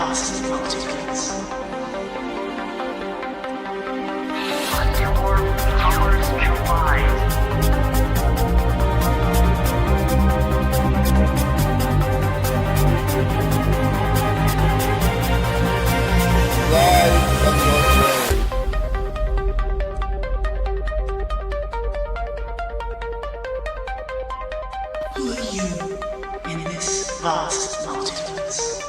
vast multitudes. Your powers collide. Who are you in this vast multitudes?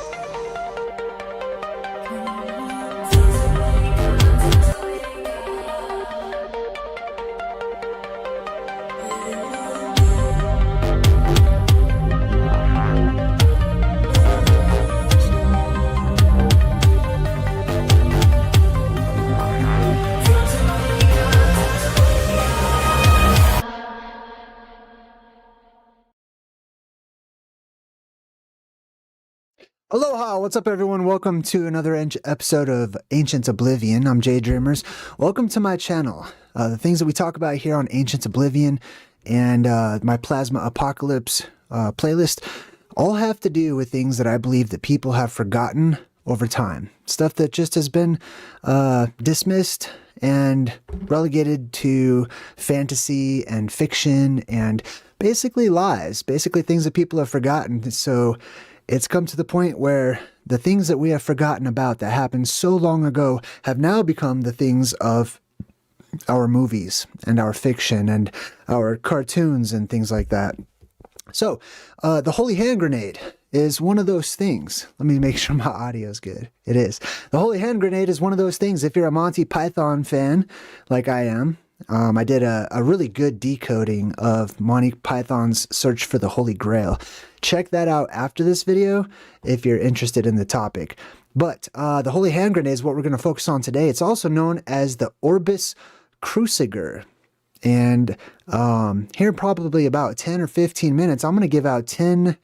Aloha, what's up everyone? Welcome to another episode of Ancient Oblivion. I'm JayDreamerZ. Welcome to my channel. The things that we talk about here on Ancient Oblivion and my Plasma Apocalypse playlist all have to do with things that I believe that people have forgotten over time. Stuff that just has been dismissed and relegated to fantasy and fiction and basically lies, basically things that people have forgotten. So it's come to the point where the things that we have forgotten about that happened so long ago have now become the things of our movies and our fiction and our cartoons and things like that. So the Holy Hand Grenade is one of those things. Let me make sure my audio is good. It is. The Holy Hand Grenade is one of those things. If you're a Monty Python fan, like I am, I did a really good decoding of Monty Python's Search for the Holy Grail. Check that out after this video if you're interested in the topic. But the Holy Hand Grenade is what we're going to focus on today. It's also known as the Orbis cruciger. And here in probably about 10 or 15 minutes, I'm going to give out 10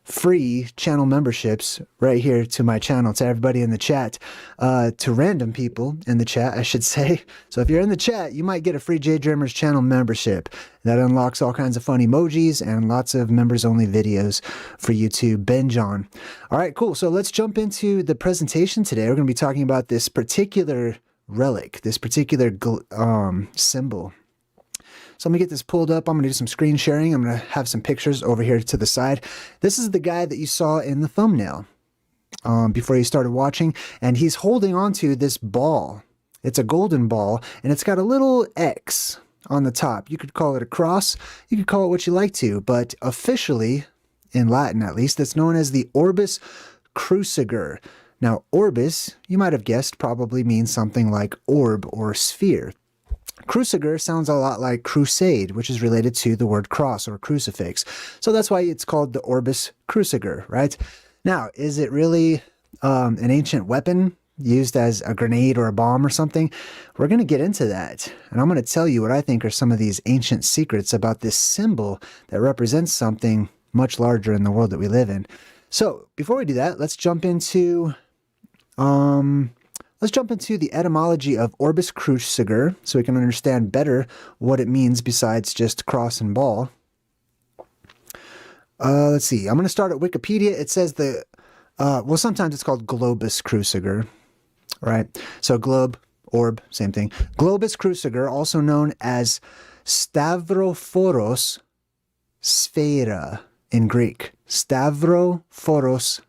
free channel memberships right here to my channel, to everybody in the chat, to random people in the chat, I should say. So if you're in the chat, you might get a free JayDreamerZ channel membership. That unlocks all kinds of fun emojis and lots of members-only videos for you to binge on. All right, cool. So let's jump into the presentation today. We're going to be talking about this particular relic, this particular symbol. So I'm going to get this pulled up. I'm going to do some screen sharing. I'm going to have some pictures over here to the side. This is the guy that you saw in the thumbnail before you started watching. And he's holding onto this ball. It's a golden ball, and it's got a little X on the top. You could call it a cross. You could call it what you like to. But officially, in Latin at least, it's known as the Orbis cruciger. Now, orbis, you might have guessed, probably means something like orb or sphere. Cruciger sounds a lot like crusade, which is related to the word cross or crucifix. So that's why it's called the Orbis cruciger, right? Now, is it really an ancient weapon used as a grenade or a bomb or something? We're going to get into that. And I'm going to tell you what I think are some of these ancient secrets about this symbol that represents something much larger in the world that we live in. So before we do that, let's jump into the etymology of Orbis cruciger so we can understand better what it means besides just cross and ball. Let's see. I'm going to start at Wikipedia. It says well, sometimes it's called globus cruciger, right? So globe, orb, same thing. Globus cruciger, also known as stavrophoros sphera in Greek. Stavrophoros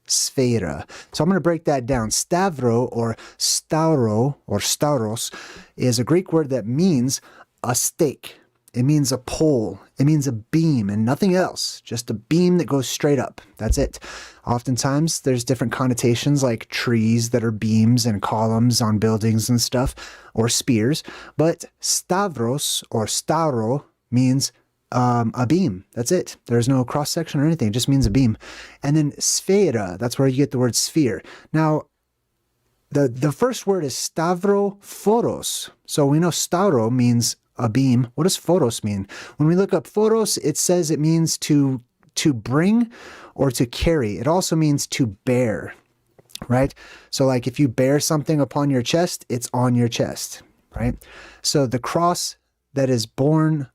sphera. So I'm going to break that down. Stavro or stauros is a Greek word that means a stake. It means a pole. It means a beam and nothing else. Just a beam that goes straight up. That's it. Oftentimes there's different connotations like trees that are beams and columns on buildings and stuff, or spears. But stavros or stauro means a beam. That's it. There's no cross section or anything. It just means a beam. And then sphera, that's where you get the word sphere. Now, the first word is stavrophoros. So we know stauro means a beam. What does phoros mean? When we look up phoros, it says it means to bring or to carry. It also means to bear, right? So like if you bear something upon your chest, it's on your chest, right? So the cross that is borne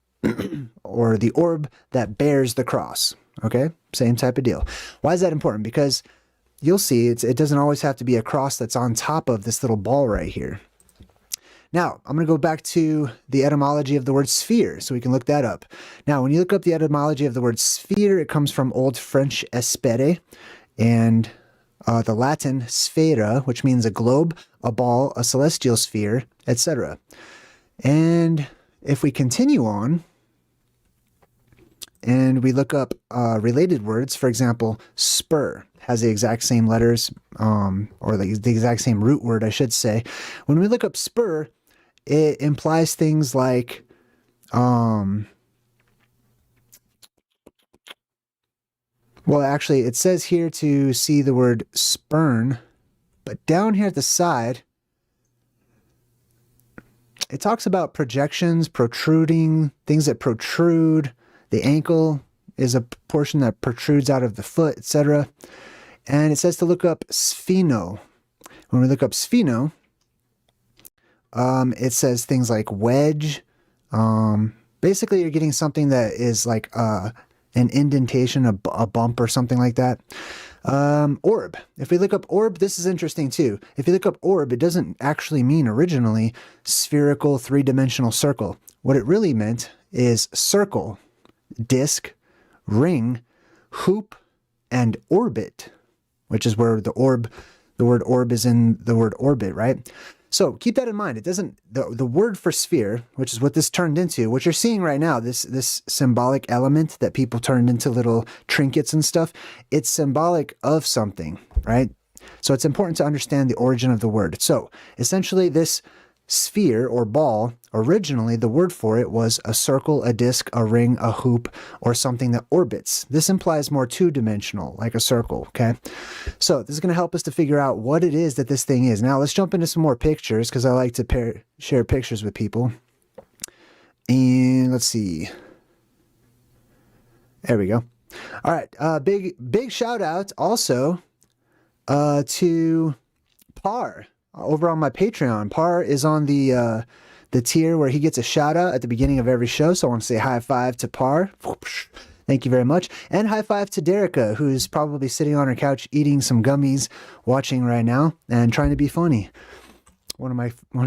or the orb that bears the cross. Okay, same type of deal. Why is that important? Because you'll see it doesn't always have to be a cross that's on top of this little ball right here. Now, I'm going to go back to the etymology of the word sphere, so we can look that up. Now, when you look up the etymology of the word sphere, it comes from Old French espere, and the Latin sphera, which means a globe, a ball, a celestial sphere, etc. And if we continue on, and we look up related words, for example, spur has the exact same letters, or the exact same root word, I should say. When we look up spur, it implies things like, well, actually, it says here to see the word spurn, but down here at the side, it talks about projections, protruding, things that protrude. The ankle is a portion that protrudes out of the foot, etc. And it says to look up spheno. When we look up spheno, it says things like wedge. Basically, you're getting something that is like an indentation, a bump or something like that. Orb. If we look up orb, this is interesting too. If you look up orb, it doesn't actually mean originally spherical three-dimensional circle. What it really meant is circle, disc, ring, hoop, and orbit, which is where the word orb is in the word orbit, right? So keep that in mind. It doesn't, the word for sphere, which is what this turned into, what you're seeing right now, this symbolic element that people turned into little trinkets and stuff, it's symbolic of something, right? So it's important to understand the origin of the word. So essentially this sphere or ball, originally the word for it was a circle, a disc, a ring, a hoop, or something that orbits. This implies more two-dimensional, like a circle, okay? So this is going to help us to figure out what it is that this thing is. Now let's jump into some more pictures, because I like to share pictures with people. And let's see. There we go. All right, big shout out also to Par. Over on my Patreon. Par is on the tier where he gets a shout out at the beginning of every show. So I want to say high five to Par. Thank you very much. And high five to Derica, who's probably sitting on her couch eating some gummies, watching right now and trying to be funny. One of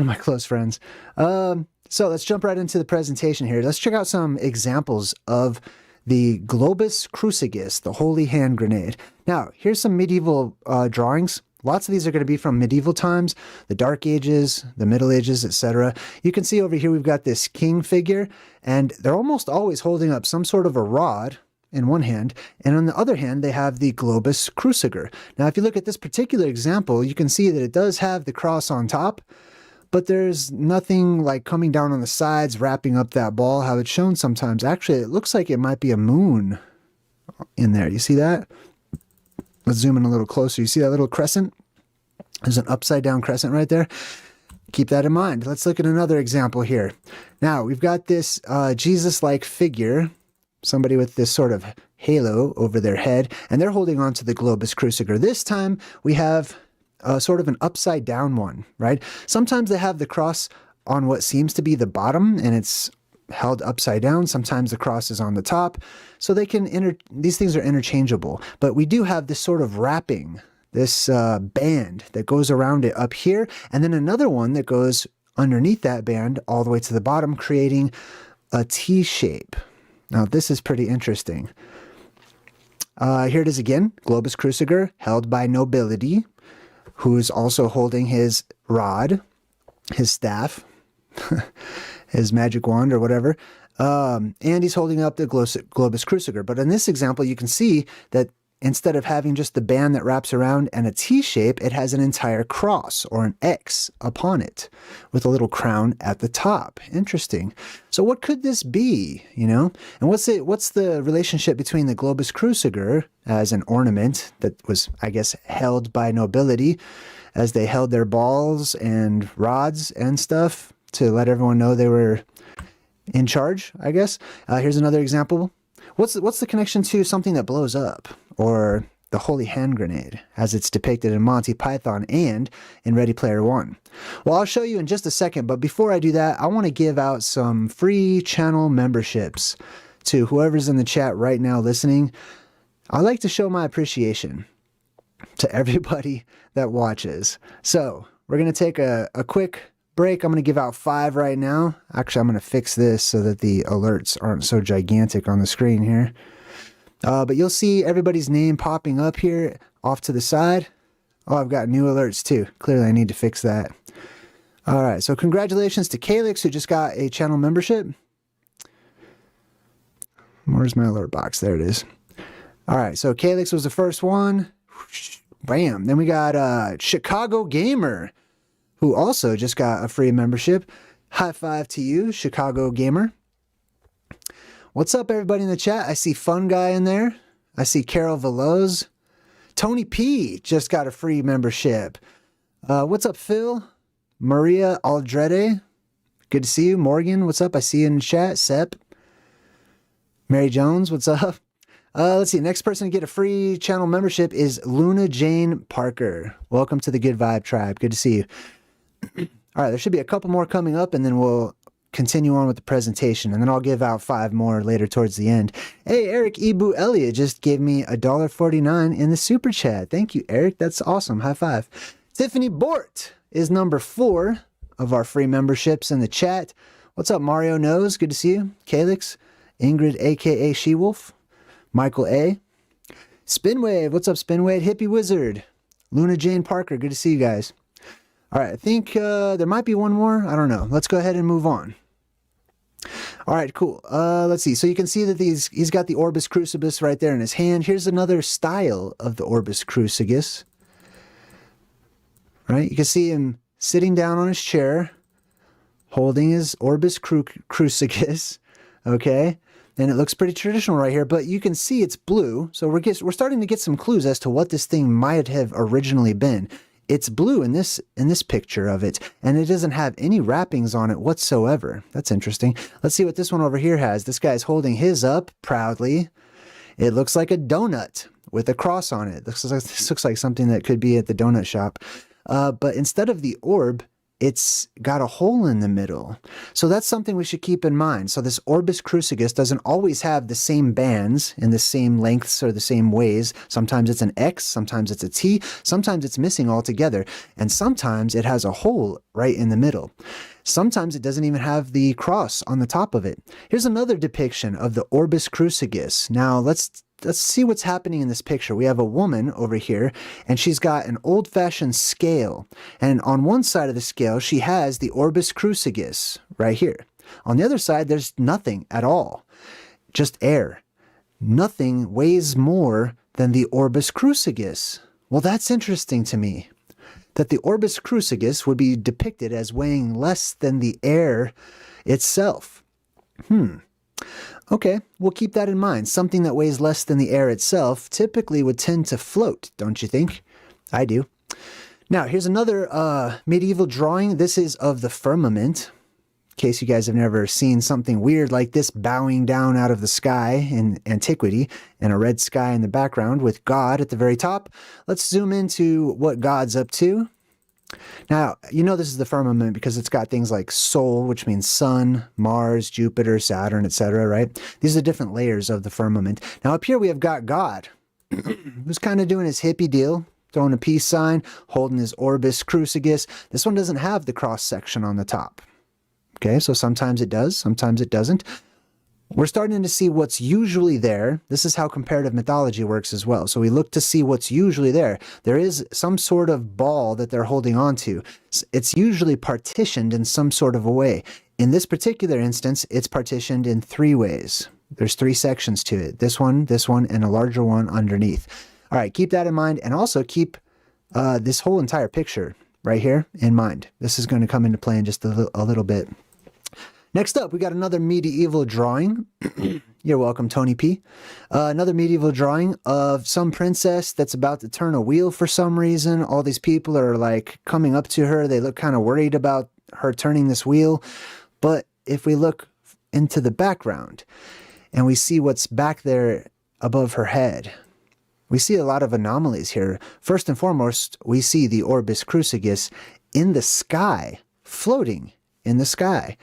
my close friends. So let's jump right into the presentation here. Let's check out some examples of the globus cruciger, the holy hand grenade. Now, here's some medieval drawings. Lots of these are going to be from medieval times, the Dark Ages, the Middle Ages, etc. You can see over here we've got this king figure, and they're almost always holding up some sort of a rod in one hand, and on the other hand they have the globus cruciger. Now if you look at this particular example, you can see that it does have the cross on top, but there's nothing like coming down on the sides, wrapping up that ball, how it's shown sometimes. Actually, it looks like it might be a moon in there. You see that? Let's zoom in a little closer. You see that little crescent? There's an upside down crescent right there. Keep that in mind. Let's look at another example here. Now, we've got this Jesus-like figure, somebody with this sort of halo over their head, and they're holding on to the globus cruciger. This time, we have sort of an upside down one, right? Sometimes they have the cross on what seems to be the bottom, and it's held upside down. Sometimes the cross is on the top. So they can these things are interchangeable. But we do have this sort of wrapping, this band that goes around it up here, and then another one that goes underneath that band all the way to the bottom, creating a T shape. Now this is pretty interesting. Here it is again, globus cruciger, held by nobility, who's also holding his rod, his staff, his magic wand or whatever, and he's holding up the globus cruciger. But in this example, you can see that instead of having just the band that wraps around and a T shape, it has an entire cross or an X upon it with a little crown at the top. Interesting. So what could this be, you know? And what's the relationship between the globus cruciger as an ornament that was, I guess, held by nobility as they held their balls and rods and stuff to let everyone know they were in charge, I guess. Here's another example. What's the connection to something that blows up, or the holy hand grenade, as it's depicted in Monty Python and in Ready Player One? Well, I'll show you in just a second, but before I do that, I want to give out some free channel memberships to whoever's in the chat right now listening. I like to show my appreciation. to everybody that watches. So we're going to take a quick break. I'm going to give out 5 right now. Actually, I'm going to fix this so that the alerts aren't so gigantic on the screen here. But you'll see everybody's name popping up here off to the side. Oh, I've got new alerts too. Clearly, I need to fix that. All right, so congratulations to Calix, who just got a channel membership. Where's my alert box? There it is. All right, so Calix was the first one. Bam. Then we got Chicago Gamer, who also just got a free membership. High five to you, Chicago Gamer. What's up, everybody in the chat? I see Fun Guy in there. I see Carol Veloz. Tony P just got a free membership. What's up, Phil? Maria Aldrede. Good to see you. Morgan, what's up? I see you in the chat. Sep. Mary Jones, what's up? Let's see. Next person to get a free channel membership is Luna Jane Parker. Welcome to the Good Vibe Tribe. Good to see you. All right, there should be a couple more coming up, and then we'll continue on with the presentation, and then I'll give out 5 more later towards the end. Hey, Eric Ibu Elliott just gave me $1.49 in the super chat. Thank you, Eric. That's awesome. High five. Tiffany Bort is number 4 of our free memberships in the chat. What's up, Mario Knows? Good to see you. Calix, Ingrid, aka She-Wolf, Michael A. Spinwave. What's up, Spinwave? Hippie Wizard, Luna Jane Parker. Good to see you guys. All right, I think there might be one more. I don't know. Let's go ahead and move on. All right, cool. Let's see. So you can see that he's got the Orbis Crucibus right there in his hand. Here's another style of the Orbis Crucibus. Right? You can see him sitting down on his chair, holding his Orbis Crucibus. Okay? And it looks pretty traditional right here, but you can see it's blue. So we're starting to get some clues as to what this thing might have originally been. It's blue in this picture of it, and it doesn't have any wrappings on it whatsoever. That's interesting. Let's see what this one over here has. This guy's holding his up proudly. It looks like a donut with a cross on it. This looks like something that could be at the donut shop. But instead of the orb, it's got a hole in the middle. So that's something we should keep in mind. So this Orbis Crucibus doesn't always have the same bands in the same lengths or the same ways. Sometimes it's an X, sometimes it's a T, sometimes it's missing altogether, and sometimes it has a hole right in the middle. Sometimes it doesn't even have the cross on the top of it. Here's another depiction of the Orbis Crucibus. Now let's see what's happening in this picture. We have a woman over here, and she's got an old-fashioned scale. And on one side of the scale, she has the Orbis Crucibus right here. On the other side, there's nothing at all. Just air. Nothing weighs more than the Orbis Crucibus. Well, that's interesting to me, that the Orbis Crucibus would be depicted as weighing less than the air itself. Okay, we'll keep that in mind. Something that weighs less than the air itself typically would tend to float, don't you think? I do. Now, here's another medieval drawing. This is of the firmament. In case you guys have never seen something weird like this bowing down out of the sky in antiquity, and a red sky in the background with God at the very top. Let's zoom into what God's up to. Now, you know this is the firmament because it's got things like Sol, which means sun, Mars, Jupiter, Saturn, etc., right? These are different layers of the firmament. Now, up here we have got God, who's kind of doing his hippie deal, throwing a peace sign, holding his Orbis Crucibus. This one doesn't have the cross section on the top. Okay, so sometimes it does, sometimes it doesn't. We're starting to see what's usually there. This is how comparative mythology works as well. So we look to see what's usually there. There is some sort of ball that they're holding on to. It's usually partitioned in some sort of a way. In this particular instance, it's partitioned in 3 ways. There's 3 sections to it. This one, and a larger one underneath. All right, keep that in mind, and also keep this whole entire picture right here in mind. This is going to come into play in just a little bit. Next up, we got another medieval drawing. You're welcome, Tony P. Another medieval drawing of some princess that's about to turn a wheel for some reason. All these people are like coming up to her. They look kind of worried about her turning this wheel. But if we look into the background and we see what's back there above her head, we see a lot of anomalies here. First and foremost, we see the Orbis Crucibus in the sky, floating in the sky.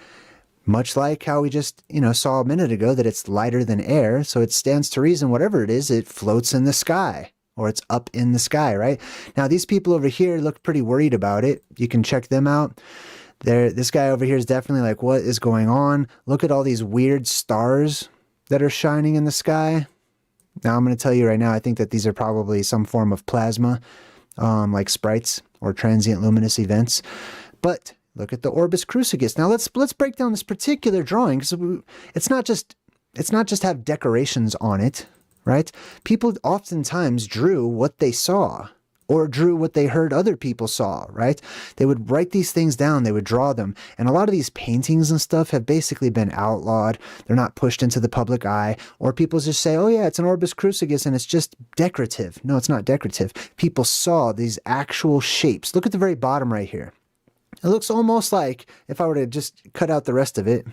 Much like how we just, saw a minute ago that it's lighter than air, so it stands to reason whatever it is, it floats in the sky. or it's up in the sky, right? Now, these people over here look pretty worried about it. You can check them out. This guy over here is definitely like, what is going on? Look at all these weird stars that are shining in the sky. Now, I'm going to tell you right now, I think that these are probably some form of plasma, like sprites or transient luminous events. But look at the orbis cruciger. Now, let's break down this particular drawing, because it's not just have decorations on it, right? People oftentimes drew what they saw, or drew what they heard other people saw, right? They would write these things down, they would draw them. And a lot of these paintings and stuff have basically been outlawed. They're not pushed into the public eye, or people just say, oh yeah, it's an orbis cruciger and it's just decorative. No, it's not decorative. People saw these actual shapes. Look at the very bottom right here. It looks almost like, if I were to just cut out the rest of it,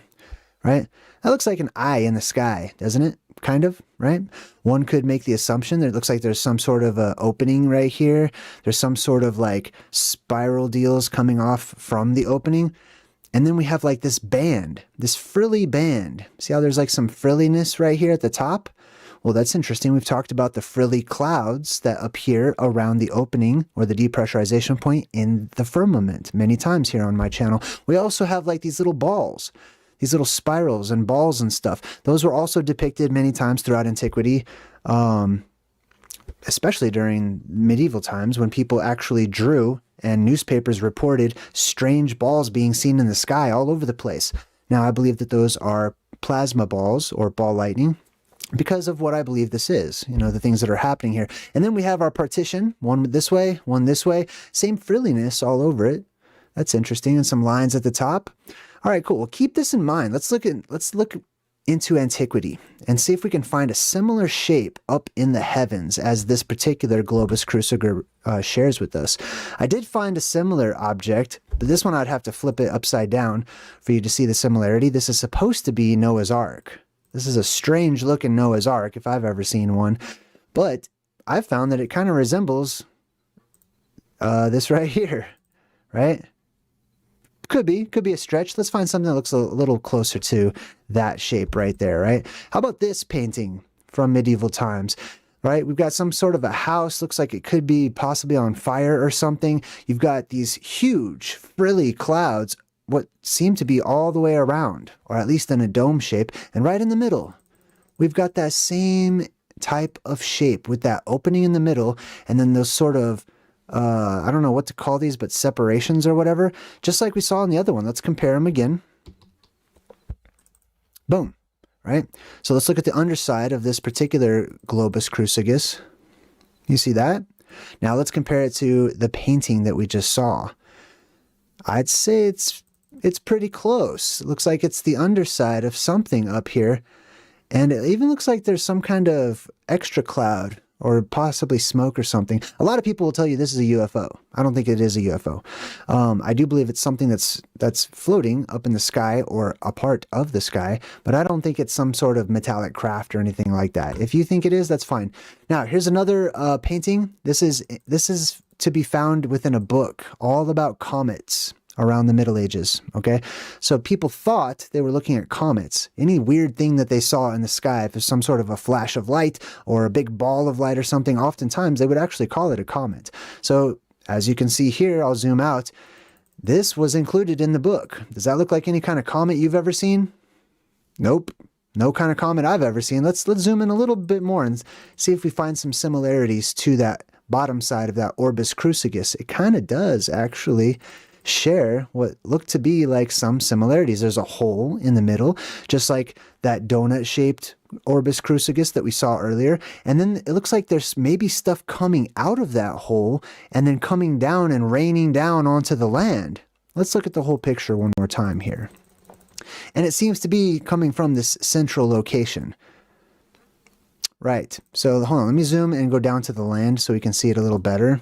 right? That looks like an eye in the sky, doesn't it? Kind of, right? One could make the assumption that it looks like there's some sort of a opening right here. There's some sort of like spiral deals coming off from the opening. And then we have like this band, this frilly band. See how there's like some frilliness right here at the top? Well, that's interesting. We've talked about the frilly clouds that appear around the opening or the depressurization point in the firmament many times here on my channel. We also have like these little balls, these little spirals and balls and stuff. Those were also depicted many times throughout antiquity, especially during medieval times when people actually drew and newspapers reported strange balls being seen in the sky all over the place. Now, I believe that those are plasma balls or ball lightning because of what I believe this is, you know, the things that are happening here. And then we have our partition, one this way, one this way, same frilliness all over it. That's interesting. And some lines at the top. All right, cool. Well, keep this in mind. Let's look into antiquity and see if we can find a similar shape up in the heavens as this particular globus cruciger shares with us. I did find a similar object, but this one I'd have to flip it upside down for you to see the similarity. This is supposed to be Noah's Ark. This is a strange looking Noah's Ark if I've ever seen one, but I found that it kind of resembles this right here, right? Could be a stretch. Let's find something that looks a little closer to that shape right there, right? How about this painting from medieval times, right? We've got some sort of a house. Looks like it could be possibly on fire or something. You've got these huge frilly clouds, what seem to be all the way around, or at least in a dome shape. And right in the middle, we've got that same type of shape with that opening in the middle, and then those sort of I don't know what to call these, but separations or whatever, just like we saw in the other one. Let's compare them again. Boom, right? So let's look at the underside of this particular globus cruciger. You see that? Now let's compare it to the painting that we just saw. I'd say it's pretty close. It looks like it's the underside of something up here. And it even looks like there's some kind of extra cloud or possibly smoke or something. A lot of people will tell you this is a UFO. I don't think it is a UFO. I do believe it's something that's floating up in the sky or a part of the sky, but I don't think it's some sort of metallic craft or anything like that. If you think it is, that's fine. Now, here's another painting. This is to be found within a book all about comets around the Middle Ages, okay? So people thought they were looking at comets. Any weird thing that they saw in the sky, if it's some sort of a flash of light or a big ball of light or something, oftentimes they would actually call it a comet. So as you can see here, I'll zoom out, this was included in the book. Does that look like any kind of comet you've ever seen? Nope. No kind of comet I've ever seen. Let's zoom in a little bit more and see if we find some similarities to that bottom side of that orbis cruciger. It kind of does actually share what look to be like some similarities. There's a hole in the middle, just like that donut-shaped orbis cruciger that we saw earlier. And then it looks like there's maybe stuff coming out of that hole and then coming down and raining down onto the land. Let's look at the whole picture one more time here. And it seems to be coming from this central location. Right, so hold on, let me zoom and go down to the land so we can see it a little better.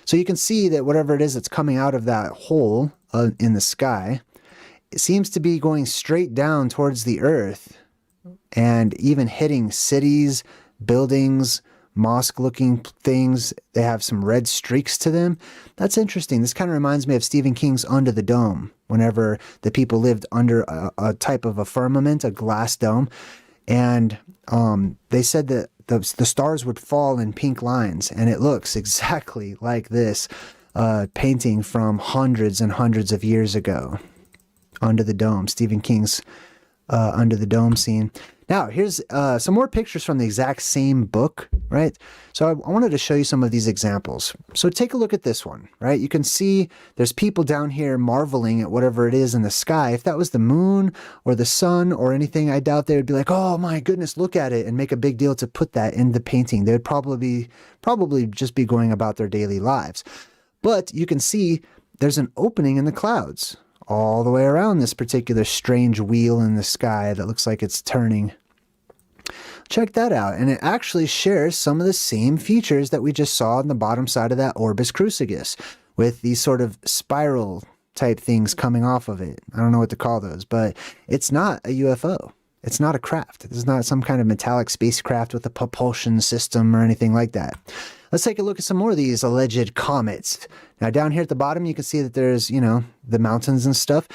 So you can see that whatever it is that's coming out of that hole in the sky, it seems to be going straight down towards the earth and even hitting cities, buildings, mosque-looking things. They have some red streaks to them. That's interesting. This kind of reminds me of Stephen King's Under the Dome, whenever the people lived under a type of a firmament, a glass dome. And they said that the stars would fall in pink lines, and it looks exactly like this painting from hundreds and hundreds of years ago. Under the Dome, Stephen King's Under the Dome scene. Now, here's some more pictures from the exact same book, right? So I wanted to show you some of these examples. So take a look at this one, right? You can see there's people down here marveling at whatever it is in the sky. If that was the moon or the sun or anything, I doubt they would be like, oh my goodness, look at it, and make a big deal to put that in the painting. They would probably just be going about their daily lives. But you can see there's an opening in the clouds all the way around this particular strange wheel in the sky that looks like it's turning. Check that out. And it actually shares some of the same features that we just saw on the bottom side of that Orbis Cruciger, with these sort of spiral type things coming off of it. I don't know what to call those, but it's not a UFO. It's not a craft. It's not some kind of metallic spacecraft with a propulsion system or anything like that. Let's take a look at some more of these alleged comets. Now, down here at the bottom, you can see that there's, the mountains and stuff.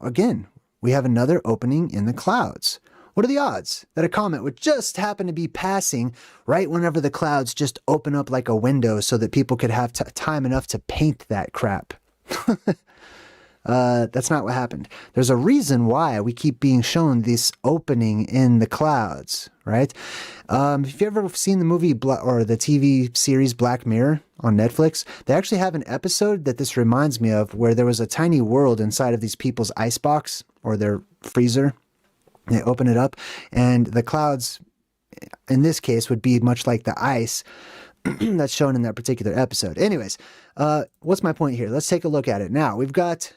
Again, we have another opening in the clouds. What are the odds that a comet would just happen to be passing right whenever the clouds just open up like a window so that people could have time enough to paint that crap? That's not what happened. There's a reason why we keep being shown this opening in the clouds, right? If you've ever seen the movie or the TV series Black Mirror on Netflix, they actually have an episode that this reminds me of, where there was a tiny world inside of these people's icebox or their freezer. They open it up, and the clouds, in this case, would be much like the ice that's shown in that particular episode. Anyways, what's my point here? Let's take a look at it. Now, we've got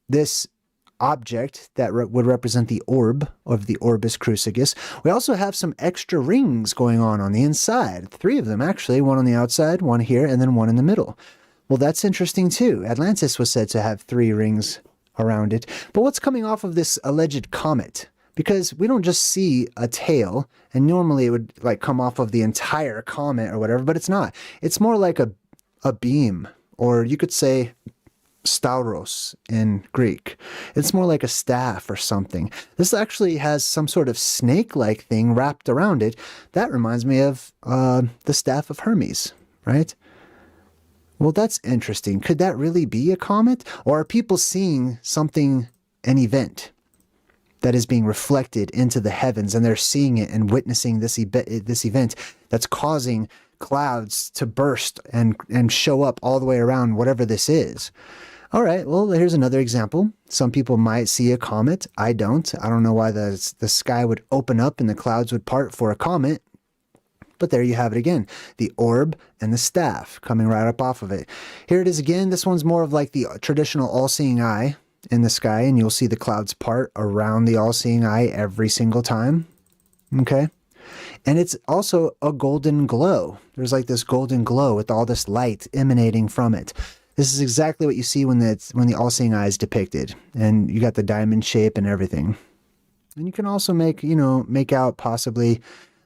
this object that would represent the orb of the Orbis Cruciger. We also have some extra rings going on the inside. 3 of them, actually. One on the outside, one here, and then one in the middle. Well, that's interesting, too. Atlantis was said to have 3 rings around it. But what's coming off of this alleged comet? Because we don't just see a tail, and normally it would like come off of the entire comet or whatever, but it's not. It's more like a beam, or you could say stauros in Greek. It's more like a staff or something. This actually has some sort of snake-like thing wrapped around it. That reminds me of the staff of Hermes, right? Well, that's interesting. Could that really be a comet? Or are people seeing something, an event that is being reflected into the heavens, and they're seeing it and witnessing this event that's causing clouds to burst and show up all the way around whatever this is? All right, well, here's another example. Some people might see a comet. I don't. I don't know why the sky would open up and the clouds would part for a comet. But there you have it again. The orb and the staff coming right up off of it. Here it is again. This one's more of like the traditional all-seeing eye in the sky, and you'll see the clouds part around the all-seeing eye every single time. Okay? And it's also a golden glow. There's like this golden glow with all this light emanating from it. This is exactly what you see when the all-seeing eye is depicted, and you got the diamond shape and everything. And you can also make out possibly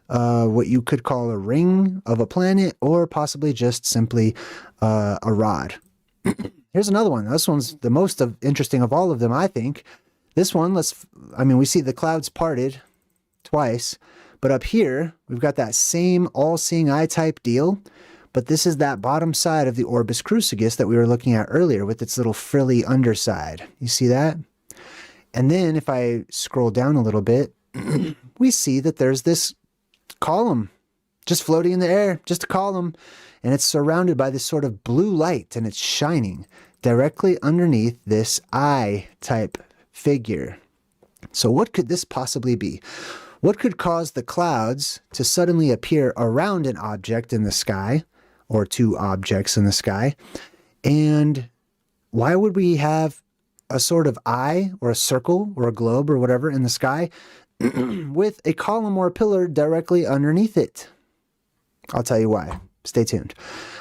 what you could call a ring of a planet, or possibly just simply a rod. Here's another one. This one's the most interesting of all of them, I think. This one, we see the clouds parted twice, but up here, we've got that same all-seeing eye type deal, but this is that bottom side of the Orbis Cruciger that we were looking at earlier with its little frilly underside. You see that? And then if I scroll down a little bit, we see that there's this column just floating in the air, just a column, and it's surrounded by this sort of blue light, and it's shining directly underneath this eye type figure. So what could this possibly be? What could cause the clouds to suddenly appear around an object in the sky, or 2 objects in the sky? And why would we have a sort of eye or a circle or a globe or whatever in the sky with a column or a pillar directly underneath it? I'll tell you why. Stay tuned.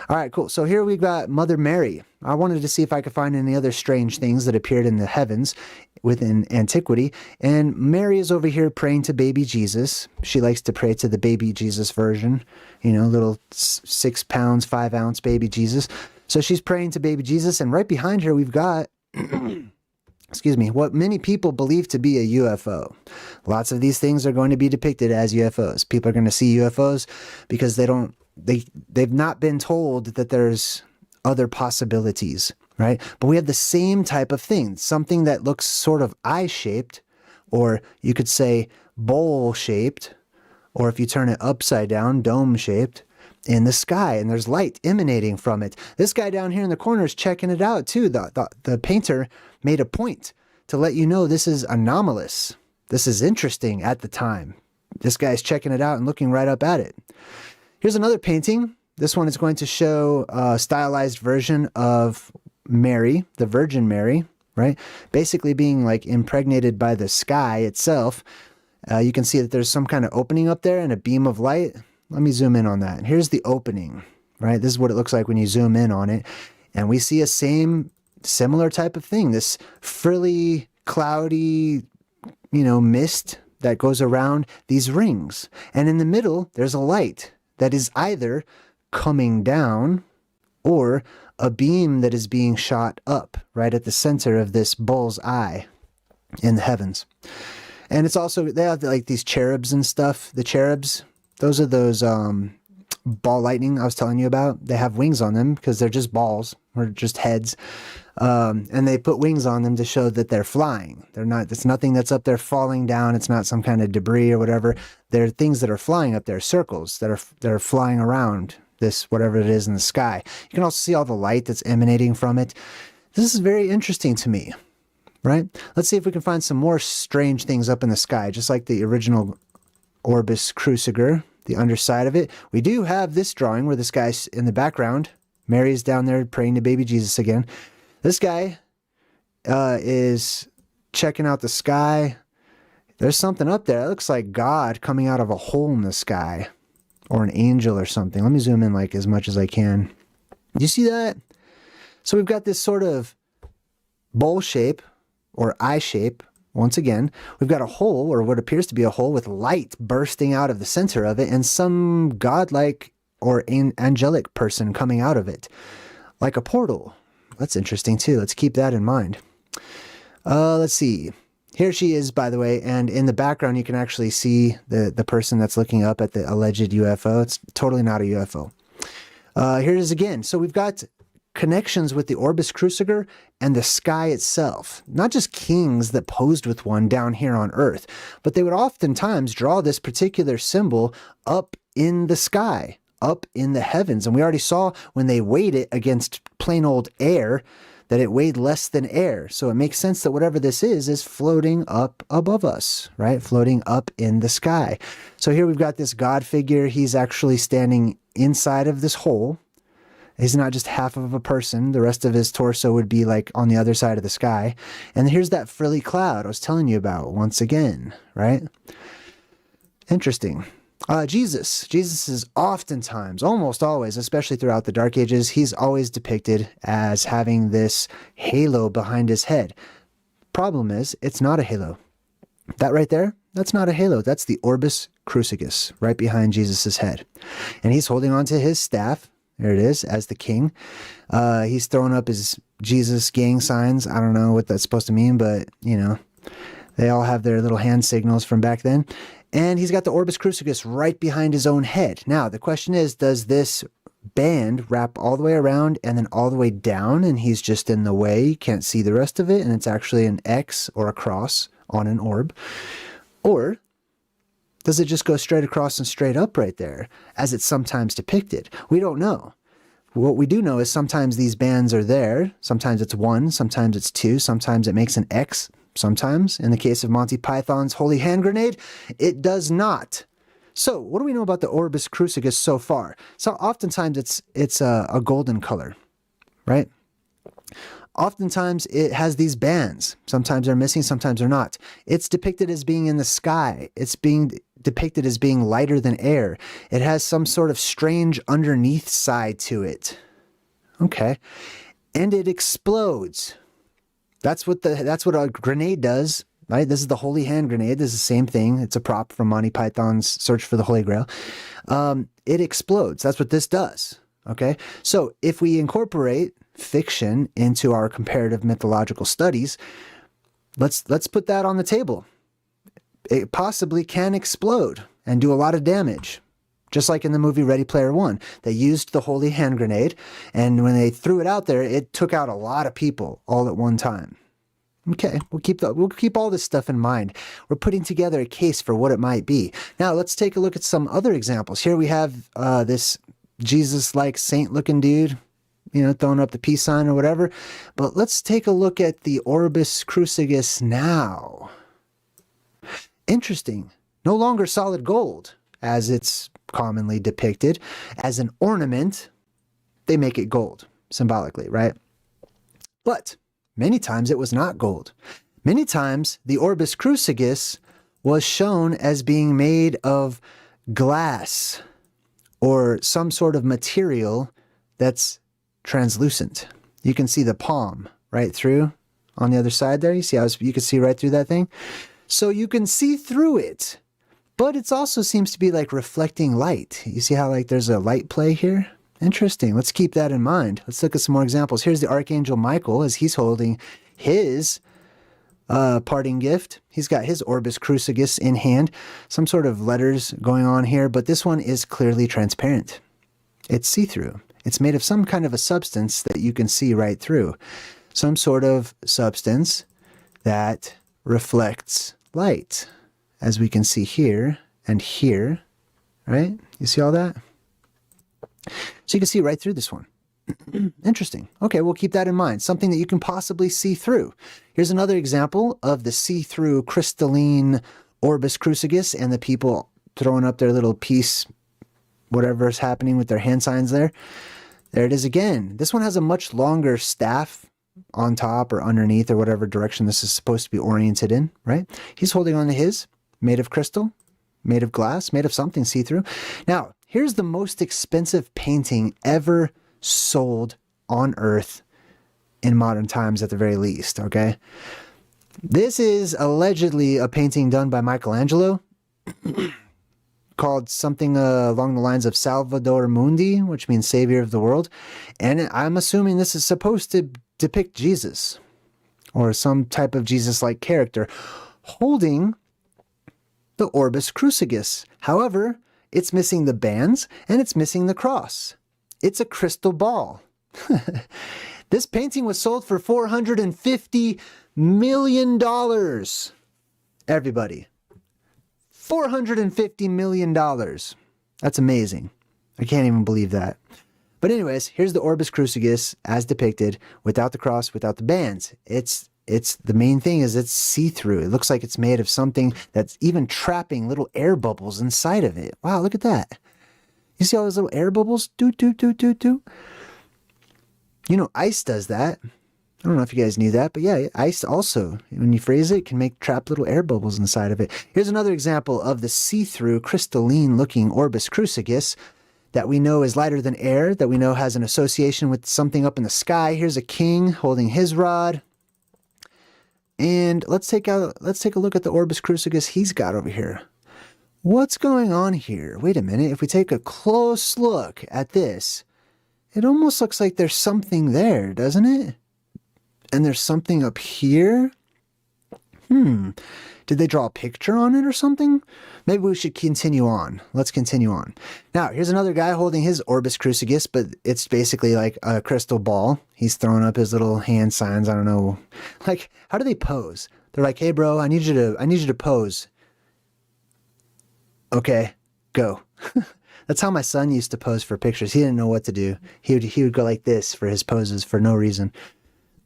All right, cool. So here we've got Mother Mary. I wanted to see if I could find any other strange things that appeared in the heavens within antiquity. And Mary is over here praying to baby Jesus. She likes to pray to the baby Jesus version, little 6 pounds, 5 ounce baby Jesus. So she's praying to baby Jesus. And right behind her, we've got excuse me, what many people believe to be a UFO. Lots of these things are going to be depicted as UFOs. People are going to see UFOs because they've not been told that there's other possibilities, right? But we have the same type of thing, something that looks sort of eye-shaped, or you could say bowl-shaped, or if you turn it upside down, dome-shaped, in the sky, and there's light emanating from it. This guy down here in the corner is checking it out too. The painter made a point to let you know this is anomalous. This is interesting at the time. This guy's checking it out and looking right up at it. Here's another painting. This one is going to show a stylized version of Mary, the Virgin Mary, right? Basically being like impregnated by the sky itself. You can see that there's some kind of opening up there and a beam of light. Let me zoom in on that. Here's the opening, right? This is what it looks like when you zoom in on it. And we see a similar type of thing, this frilly, cloudy, mist that goes around these rings. And in the middle, there's a light that is either coming down or a beam that is being shot up right at the center of this bull's eye in the heavens. And it's also, they have like these cherubs and stuff. The cherubs, those are those ball lightning I was telling you about. They have wings on them because they're just balls or just heads. And they put wings on them to show that they're flying. They're not, it's nothing that's up there falling down. It's not some kind of debris or whatever. They're things that are flying up there, circles that are flying around this, whatever it is in the sky. You can also see all the light that's emanating from it. This is very interesting to me, right? Let's see if we can find some more strange things up in the sky, just like the original Orbis cruciger, the underside of it. We do have this drawing where this guy's in the background. Mary's down there praying to baby Jesus again. This guy is checking out the sky. There's something up there. It looks like God coming out of a hole in the sky, or an angel or something. Let me zoom in like as much as I can. Do you see that? So we've got this sort of bowl shape or eye shape. Once again, we've got a hole, or what appears to be a hole, with light bursting out of the center of it and some godlike or angelic person coming out of it, like a portal. That's interesting too. Let's keep that in mind. Let's see. Here she is, by the way, and in the background you can actually see the person that's looking up at the alleged UFO. It's totally not a UFO. Here it is again. So we've got connections with the Orbis cruciger and the sky itself. Not just kings that posed with one down here on Earth, but they would oftentimes draw this particular symbol up in the sky, up in the heavens. And we already saw when they weighed it against plain old air that it weighed less than air. So it makes sense that whatever this is floating up above us, right? Floating up in the sky. So here we've got this God figure. He's actually standing inside of this hole. He's not just half of a person. The rest of his torso would be like on the other side of the sky. And here's that frilly cloud I was telling you about once again, right? Interesting. Jesus is oftentimes, almost always, especially throughout the Dark Ages, he's always depicted as having this halo behind his head. Problem is, it's not a halo. That right there, that's not a halo. That's the Orbis cruciger right behind Jesus's head. And he's holding onto his staff. There it is, as the king. He's throwing up his Jesus gang signs. I don't know what that's supposed to mean, but, they all have their little hand signals from back then. And he's got the Orbis cruciger right behind his own head. Now, the question is, does this band wrap all the way around and then all the way down, and he's just in the way, you can't see the rest of it, and it's actually an X or a cross on an orb? Or does it just go straight across and straight up right there, as it's sometimes depicted? We don't know. What we do know is sometimes these bands are there. Sometimes it's one, sometimes it's two, sometimes it makes an X. Sometimes, in the case of Monty Python's Holy Hand Grenade, it does not. So, what do we know about the Orbis cruciger so far? So, oftentimes it's a golden color, right? Oftentimes it has these bands. Sometimes they're missing, sometimes they're not. It's depicted as being in the sky. It's being depicted as being lighter than air. It has some sort of strange underneath side to it. Okay. And it explodes. That's what a grenade does, right? This is the Holy Hand Grenade. This is the same thing. It's a prop from Monty Python's Search for the Holy Grail. It explodes. That's what this does. Okay. So if we incorporate fiction into our comparative mythological studies, Let's put that on the table. It possibly can explode and do a lot of damage. Just like in the movie Ready Player One. They used the holy hand grenade, and when they threw it out there, it took out a lot of people all at one time. Okay, we'll keep all this stuff in mind. We're putting together a case for what it might be. Now, let's take a look at some other examples. Here we have this Jesus-like saint-looking dude, throwing up the peace sign or whatever. But let's take a look at the Orbis Crucis now. Interesting. No longer solid gold, as it's commonly depicted. As an ornament, they make it gold, symbolically, right? But many times it was not gold. Many times the Orbis Crucis was shown as being made of glass or some sort of material that's translucent. You can see the palm right through on the other side there. You see how you can see right through that thing? So you can see through it, but it also seems to be like reflecting light. You see how like there's a light play here? Interesting. Let's keep that in mind. Let's look at some more examples. Here's the Archangel Michael as he's holding his parting gift. He's got his Orbis Crucis in hand. Some sort of letters going on here, but this one is clearly transparent. It's see-through. It's made of some kind of a substance that you can see right through. Some sort of substance that reflects light, as we can see here and here, right? You see all that? So you can see right through this one. Interesting. Okay, we'll keep that in mind. Something that you can possibly see through. Here's another example of the see-through crystalline Orbis Crucis and the people throwing up their little peace, whatever's happening with their hand signs there. There it is again. This one has a much longer staff on top or underneath or whatever direction this is supposed to be oriented in, right? He's holding on to his, made of crystal, made of glass, made of something see-through. Now, here's the most expensive painting ever sold on Earth in modern times at the very least, okay? This is allegedly a painting done by Michelangelo called something along the lines of Salvator Mundi, which means Savior of the World. And I'm assuming this is supposed to depict Jesus or some type of Jesus-like character holding the Orbis Crucis. However, it's missing the bands and it's missing the cross. It's a crystal ball. This painting was sold for $450 million. Everybody. $450 million. That's amazing. I can't even believe that. But anyways, here's the Orbis Crucis as depicted, without the cross, without the bands. It's the main thing is it's see-through. It looks like it's made of something that's even trapping little air bubbles inside of it. Wow, look at that. You see all those little air bubbles? Doot, doot, doot, doot, doot. You know, ice does that. I don't know if you guys knew that, but yeah, ice also, when you freeze it, can make trap little air bubbles inside of it. Here's another example of the see-through, crystalline-looking Orbis Crucis that we know is lighter than air, that we know has an association with something up in the sky. Here's a king holding his rod. And let's take a look at the Orbis Crucis he's got over here. What's going on here? Wait a minute. If we take a close look at this, it almost looks like there's something there, doesn't it? And there's something up here. Did they draw a picture on it or something? Maybe we should continue on. Let's continue on. Now, here's another guy holding his Orbis Crucis, but it's basically like a crystal ball. He's throwing up his little hand signs. I don't know. Like, how do they pose? They're like, hey, bro, I need you to pose. Okay, go. That's how my son used to pose for pictures. He didn't know what to do. He would go like this for his poses for no reason.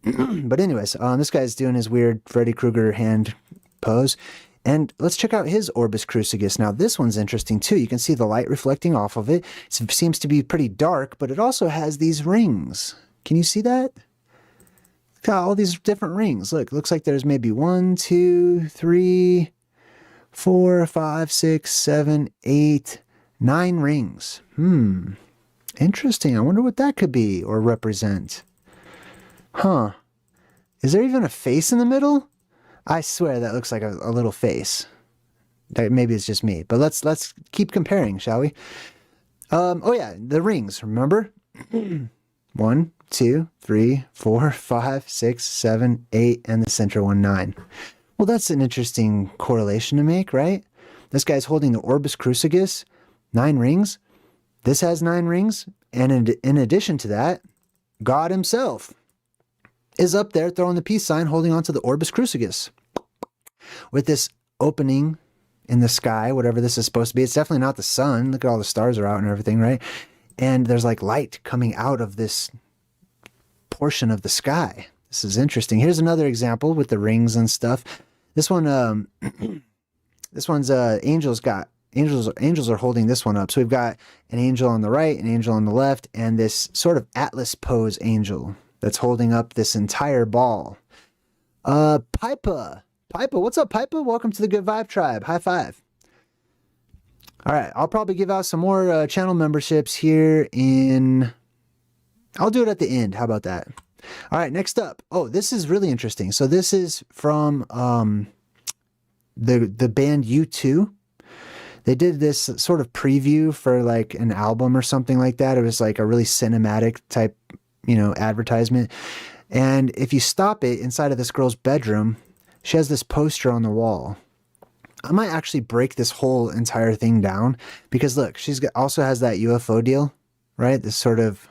But anyways, this guy's doing his weird Freddy Krueger hand pose. And let's check out his Orbis Crucis. Now, this one's interesting too. You can see the light reflecting off of it. It seems to be pretty dark, but it also has these rings. Can you see that? Look at all these different rings. Look, looks like there's maybe 1, 2, 3, 4, 5, 6, 7, 8, 9 rings. Interesting. I wonder what that could be or represent. Huh. Is there even a face in the middle? I swear that looks like a little face. Maybe it's just me. But let's keep comparing, shall we? Oh yeah, the rings, remember? 1, 2, 3, 4, 5, 6, 7, 8, and the center one, 9. Well, that's an interesting correlation to make, right? This guy's holding the orbis cruciger, 9 rings. This has 9 rings. And in addition to that, God himself is up there throwing the peace sign, holding onto the orbis cruciger. With this opening in the sky, whatever this is supposed to be. It's definitely not the sun. Look at all the stars are out and everything, right? And there's like light coming out of this portion of the sky. This is interesting. Here's another example with the rings and stuff. This one, this one's angels are holding this one up. So we've got an angel on the right, an angel on the left, and this sort of Atlas pose angel that's holding up this entire ball. Pipa, what's up, Pipa? Welcome to the Good Vibe Tribe. High five. All right, I'll probably give out some more channel memberships here I'll do it at the end. How about that? All right, next up. Oh, this is really interesting. So this is from the band U2. They did this sort of preview for like an album or something like that. It was like a really cinematic type, advertisement. And if you stop it inside of this girl's bedroom, she has this poster on the wall. I might actually break this whole entire thing down because look, also has that UFO deal, right? This sort of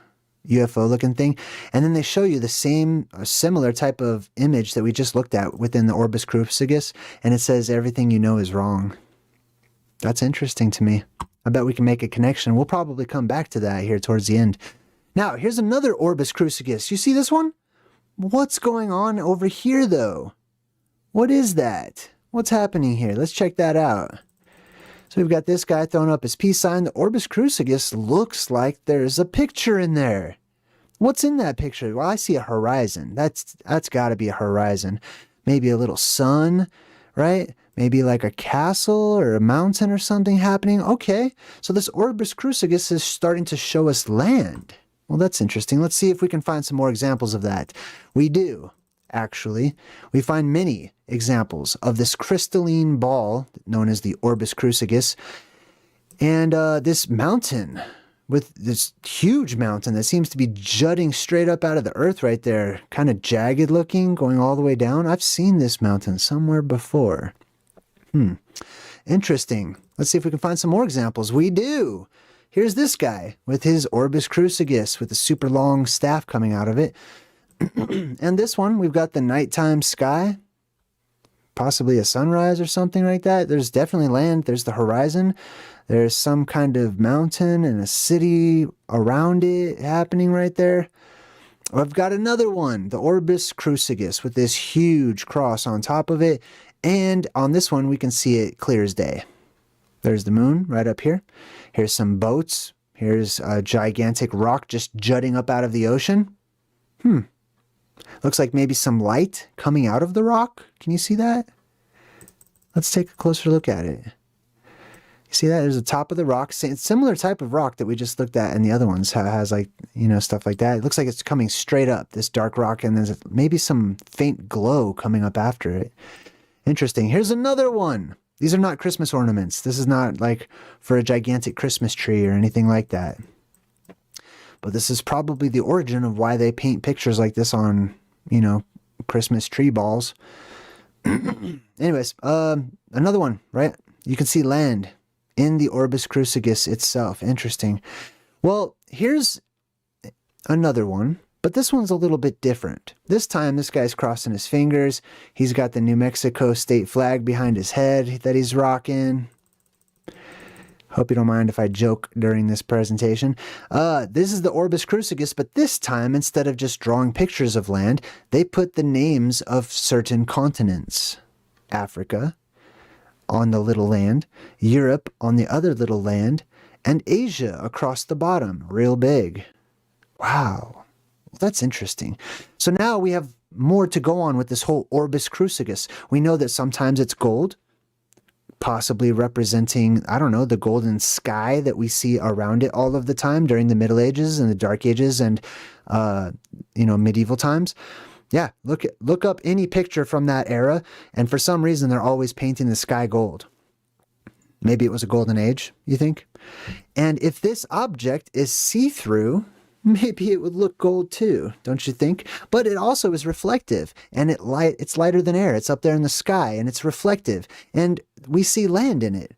UFO looking thing. And then they show you the same similar type of image that we just looked at within the orbis cruciger. And it says everything you know is wrong. That's interesting to me. I bet we can make a connection. We'll probably come back to that here towards the end. Now, here's another orbis cruciger. You see this one? What's going on over here though? What is that? What's happening here? Let's check that out. So we've got this guy throwing up his peace sign. The orbis cruciger looks like there's a picture in there. What's in that picture? Well, I see a horizon. That's got to be a horizon. Maybe a little sun, right? Maybe like a castle or a mountain or something happening. Okay, so this orbis cruciger is starting to show us land. Well, that's interesting. Let's see if we can find some more examples of that. We do, actually. We find many examples of this crystalline ball known as the orbis cruciger and this mountain with this huge mountain that seems to be jutting straight up out of the earth right there, kind of jagged looking, going all the way down. I've seen this mountain somewhere before. Interesting. Let's see if we can find some more examples. We do. Here's this guy with his orbis cruciger with a super long staff coming out of it. And this one, we've got the nighttime sky, possibly a sunrise or something like that. There's definitely land. There's the horizon. There's some kind of mountain and a city around it happening right there. I've got another one, the orbis cruciger with this huge cross on top of it. And on this one, we can see it clear as day. There's the moon right up here. Here's some boats. Here's a gigantic rock just jutting up out of the ocean. Looks like maybe some light coming out of the rock. Can you see that? Let's take a closer look at it. You see that? There's the top of the rock. Similar type of rock that we just looked at in the other ones. Has like, stuff like that. It looks like it's coming straight up, this dark rock, and there's maybe some faint glow coming up after it. Interesting. Here's another one. These are not Christmas ornaments. This is not like for a gigantic Christmas tree or anything like that. But this is probably the origin of why they paint pictures like this on, Christmas tree balls. Anyways, another one, right? You can see land in the orbis cruciger itself. Interesting. Well, here's another one. But this one's a little bit different. This time, this guy's crossing his fingers. He's got the New Mexico state flag behind his head that he's rocking. Hope you don't mind if I joke during this presentation. This is the orbis cruciger, but this time, instead of just drawing pictures of land, they put the names of certain continents. Africa on the little land, Europe on the other little land, and Asia across the bottom, real big. Wow. That's interesting. So now we have more to go on with this whole orbis cruciger. We know that sometimes it's gold, possibly representing, I don't know, the golden sky that we see around it all of the time during the Middle Ages and the Dark Ages and, medieval times. Yeah, look up any picture from that era, and for some reason they're always painting the sky gold. Maybe it was a golden age, you think? And if this object is see-through, maybe it would look gold too, don't you think? But it also is reflective, and it's lighter than air. It's up there in the sky, and it's reflective, and we see land in it.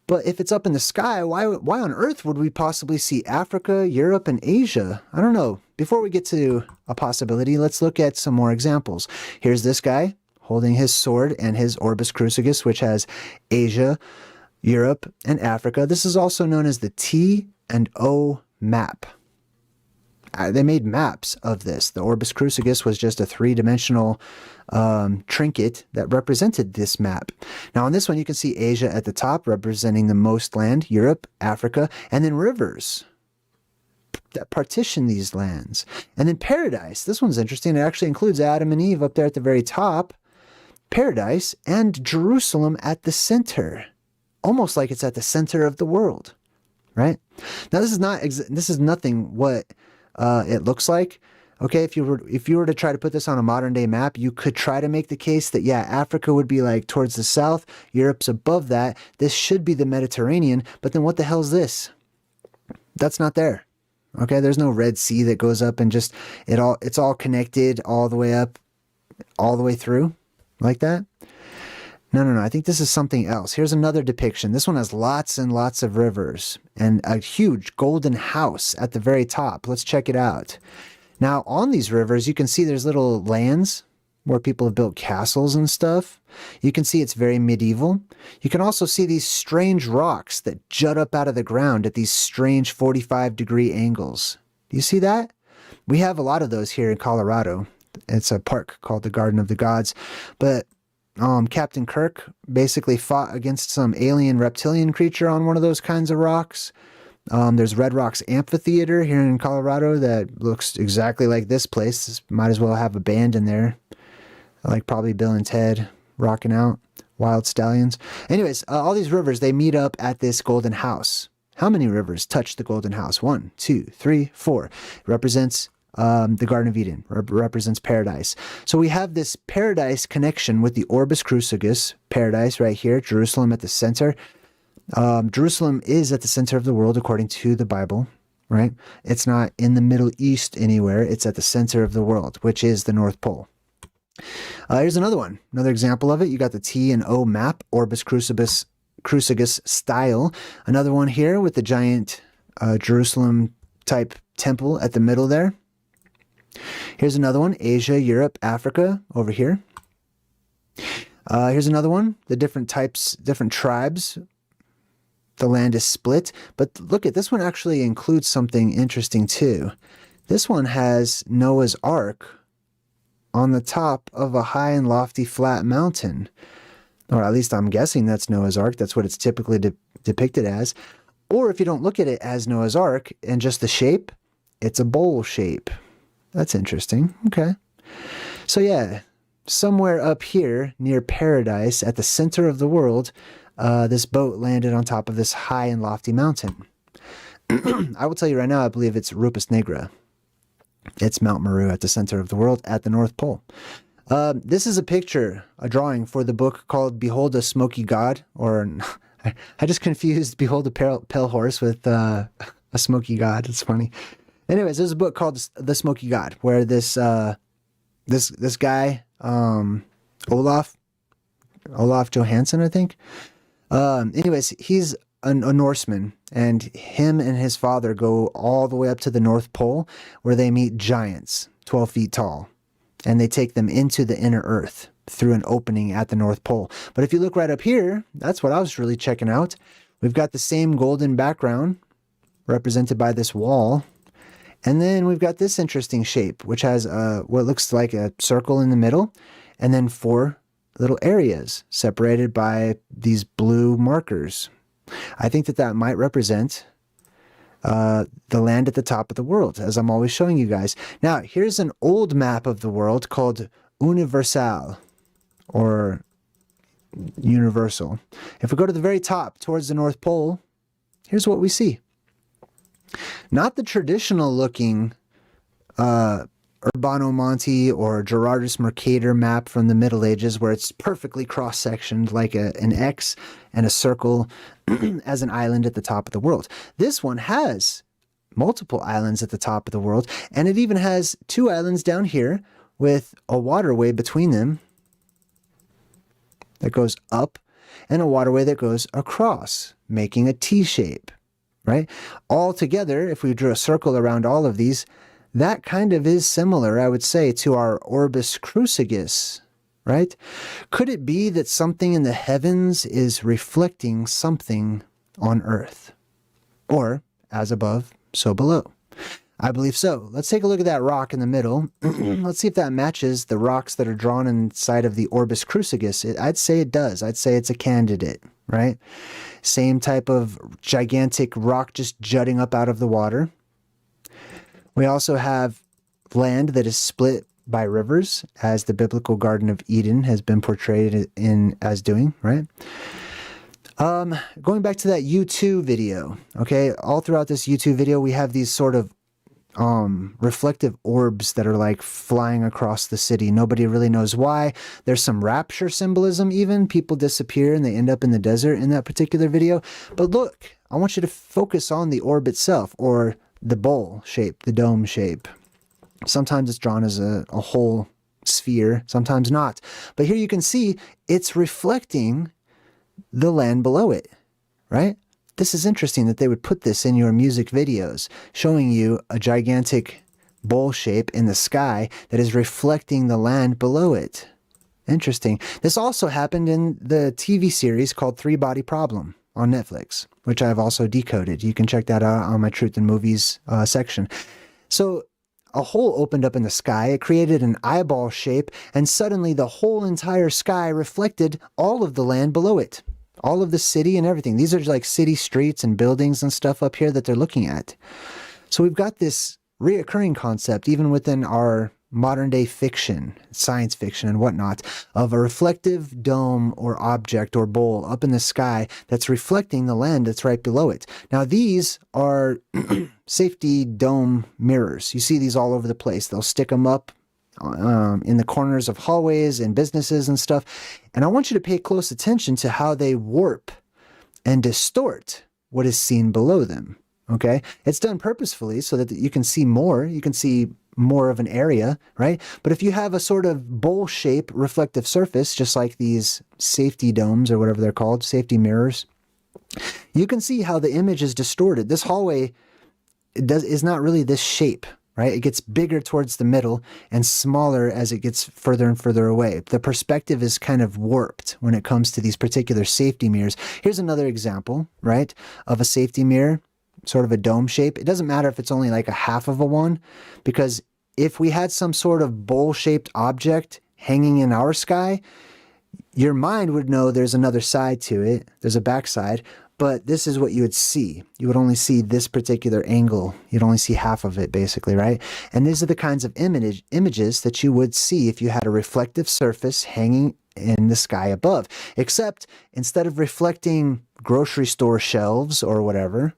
But if it's up in the sky, why on earth would we possibly see Africa, Europe, and Asia? I don't know. Before we get to a possibility, let's look at some more examples. Here's this guy holding his sword and his orbis cruciger, which has Asia, Europe, and Africa. This is also known as the T and O map. They made maps of this. The orbis cruciger was just a three-dimensional trinket that represented this map. Now on this one, you can see Asia at the top, representing the most land, Europe, Africa, and then rivers that partition these lands. And then paradise. This one's interesting. It actually includes Adam and Eve up there at the very top, paradise, and Jerusalem at the center. Almost like it's at the center of the world, right? Now this is nothing what it looks like. Okay, if you were to try to put this on a modern day map, you could try to make the case that, yeah, Africa would be like towards the south, Europe's above that. This should be the Mediterranean, but then what the hell is this? That's not there. Okay, there's no Red Sea that goes up and just it's all connected all the way up, all the way through like that. No. I think this is something else. Here's another depiction. This one has lots and lots of rivers and a huge golden house at the very top. Let's check it out. Now, on these rivers, you can see there's little lands where people have built castles and stuff. You can see it's very medieval. You can also see these strange rocks that jut up out of the ground at these strange 45-degree angles. Do you see that? We have a lot of those here in Colorado. It's a park called the Garden of the Gods. But Captain Kirk basically fought against some alien reptilian creature on one of those kinds of rocks. There's Red Rocks Amphitheater here in Colorado that looks exactly like this place. Might as well have a band in there, like probably Bill and Ted rocking out, Wild Stallions. Anyways, all these rivers, they meet up at this golden house. How many rivers touch the golden house? 1, 2, 3, 4. It represents the Garden of Eden, represents paradise. So we have this paradise connection with the orbis cruciger, paradise right here, Jerusalem at the center. Jerusalem is at the center of the world according to the Bible, right? It's not in the Middle East anywhere. It's at the center of the world, which is the North Pole. Here's another one, another example of it. You got the T and O map, orbis cruciger style. Another one here with the giant Jerusalem type temple at the middle there. Here's another one, Asia, Europe, Africa over here. Here's another one, the different types, different tribes. The land is split, but look at this one actually includes something interesting too. This one has Noah's Ark on the top of a high and lofty flat mountain. Or at least I'm guessing that's Noah's Ark. That's what it's typically depicted as. Or if you don't look at it as Noah's Ark and just the shape, it's a bowl shape. That's interesting. Okay. So yeah, somewhere up here near paradise at the center of the world, this boat landed on top of this high and lofty mountain. I will tell you right now, I believe it's Rupus Nigra. It's Mount Meru at the center of the world at the North Pole. This is a picture, a drawing for the book called Behold a Smoky God, or I just confused Behold a Pale Horse with a Smoky God. It's funny. Anyways, there's a book called The Smoky God, where this guy, Olaf Johansson, I think. Anyways, he's a Norseman, and him and his father go all the way up to the North Pole, where they meet giants, 12 feet tall, and they take them into the inner earth through an opening at the North Pole. But if you look right up here, that's what I was really checking out. We've got the same golden background represented by this wall. And then we've got this interesting shape, which has what looks like a circle in the middle, and then 4 little areas separated by these blue markers. I think that might represent the land at the top of the world, as I'm always showing you guys. Now, here's an old map of the world called Universal, or Universal. If we go to the very top, towards the North Pole, here's what we see. Not the traditional looking Urbano Monti or Gerardus Mercator map from the Middle Ages, where it's perfectly cross-sectioned like an X and a circle as an island at the top of the world. This one has multiple islands at the top of the world, and it even has 2 islands down here with a waterway between them that goes up and a waterway that goes across, making a T shape, right? All together, if we drew a circle around all of these, that kind of is similar, I would say, to our orbis cruciger, right? Could it be that something in the heavens is reflecting something on Earth? Or, as above, so below? I believe so. Let's take a look at that rock in the middle. Let's see if that matches the rocks that are drawn inside of the orbis cruciger. I'd say it does. I'd say it's a candidate, right? Same type of gigantic rock just jutting up out of the water. We also have land that is split by rivers, as the biblical Garden of Eden has been portrayed as doing, right? Going back to that U2 video, okay? All throughout this U2 video, we have these sort of reflective orbs that are like flying across the city. Nobody really knows why. There's some rapture symbolism even. People disappear and they end up in the desert in that particular video. But look, I want you to focus on the orb itself, or the bowl shape, the dome shape. Sometimes it's drawn as a whole sphere, sometimes not. But here you can see it's reflecting the land below it, right? This is interesting that they would put this in your music videos, showing you a gigantic bowl shape in the sky that is reflecting the land below it. Interesting. This also happened in the TV series called 3-Body Problem on Netflix, which I've also decoded. You can check that out on my Truth in Movies section. So a hole opened up in the sky, it created an eyeball shape, and suddenly the whole entire sky reflected all of the land below it. All of the city and everything. These are like city streets and buildings and stuff up here that they're looking at. So we've got this reoccurring concept, even within our modern day fiction, science fiction and whatnot, of a reflective dome or object or bowl up in the sky that's reflecting the land that's right below it. Now these are safety dome mirrors. You see these all over the place. They'll stick them up in the corners of hallways and businesses and stuff. And I want you to pay close attention to how they warp and distort what is seen below them. Okay? It's done purposefully so that you can see more. You can see more of an area, right? But if you have a sort of bowl shape reflective surface, just like these safety domes or whatever they're called, safety mirrors, you can see how the image is distorted. This hallway is not really this shape, right? It gets bigger towards the middle and smaller as it gets further and further away. The perspective is kind of warped when it comes to these particular safety mirrors. Here's another example, right, of a safety mirror, sort of a dome shape. It doesn't matter if it's only like a half of a one, because if we had some sort of bowl-shaped object hanging in our sky, your mind would know there's another side to it. There's a backside. But this is what you would see. You would only see this particular angle. You'd only see half of it, basically, right? And these are the kinds of images that you would see if you had a reflective surface hanging in the sky above. Except instead of reflecting grocery store shelves or whatever,